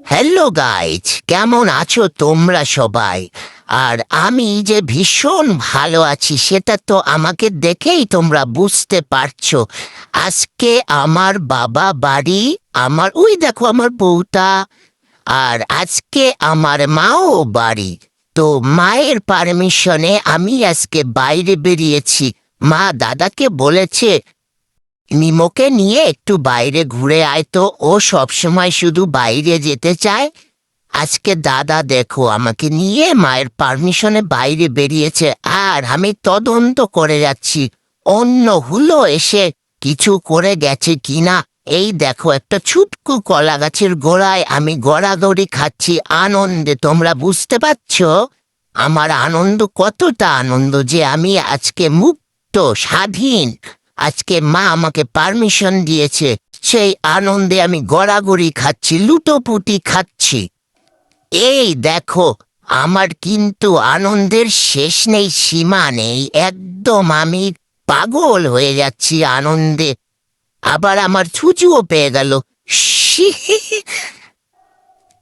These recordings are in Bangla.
হ্যালো গাইজ, কেমন আছো তোমরা সবাই? আর আমি যে ভীষণ ভালো আছি সেটা তো আমাকে দেখেই তোমরা বুঝতে পারছো। আজকে আমার বাবা বাড়ি, আমার ওই দেখো আমার বউটা, আর আজকে আমার মাও বাড়ি। তো মায়ের পারমিশনে আমি আজকে বাইরে বেরিয়েছি। মা দাদাকে বলেছে মিমোকে নিয়ে একটু বাইরে ঘুরে আয়, তো ও সবসময় শুধু বাইরে যেতে চায়। আজকে দাদা দেখো আমাকে নিয়ে মায়ের পারমিশনে বাইরে বেরিয়েছে, আর আমি তদন্ত করে যাচ্ছি অন্য হুলো এসে কিছু করে গেছে কিনা। এই দেখো একটা ছুটকু কলা গাছের গোড়ায় আমি গড়াগড়ি খাচ্ছি আনন্দে। তোমরা বুঝতে পারছো আমার আনন্দ কতটা আনন্দ যে আমি আজকে মুক্ত স্বাধীন। আজকে মা আমাকে পারমিশন দিয়েছে, সেই আনন্দে আমি গড়াগড়ি খাচ্ছি, লুটোপুটি খাচ্ছি। এই দেখো আমার কিন্তু আনন্দের শেষ নেই, সীমা নেই, একদম আমি পাগল হয়ে যাচ্ছি আনন্দে। আবার আমার ছুঁচুও পেয়ে গেল।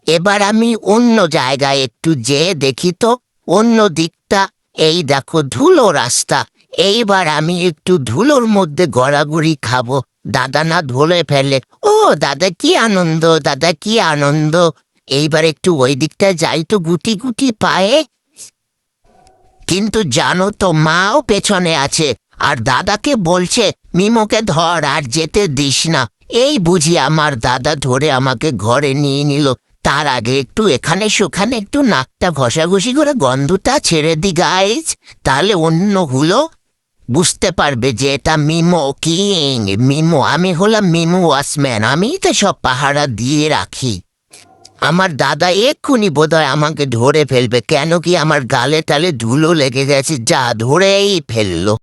এবার আমি অন্য জায়গায় একটু যেয়ে দেখি তো অন্য দিকটা। এই দেখো ধুলো রাস্তা, এইবার আমি একটু ধুলোর মধ্যে গড়াগড়ি খাবো, দাদা না ধরে ফেলে। ও দাদা কি আনন্দ, দাদা কি আনন্দ। এইবার একটু ওই দিকটা যাই তো গুটি গুটি পায়ে। কিন্তু জানো তো মাও পেছনে আছে, আর দাদাকে বলছে মিমোকে ধর আর যেতে দিস না। এই বুঝি আমার দাদা ধরে আমাকে ঘরে নিয়ে নিল। তার আগে একটু এখানে সেখানে একটু নাকটা ঘষাঘষি করে গন্ধটা ছেড়ে দি গাইজ, তাহলে অন্য হলো বুঝতে পারবে যে এটা মিমো কিং। মিমো, আমি হলাম মিমো ওয়াচম্যান, আমি তো সব পাহারা দিয়ে রাখি। আমার দাদা এক্ষুনি বোধহয় আমাকে ধরে ফেলবে, কেন কি আমার গালে টালে ধুলো লেগে গেছে, যা ধরেই ফেললো।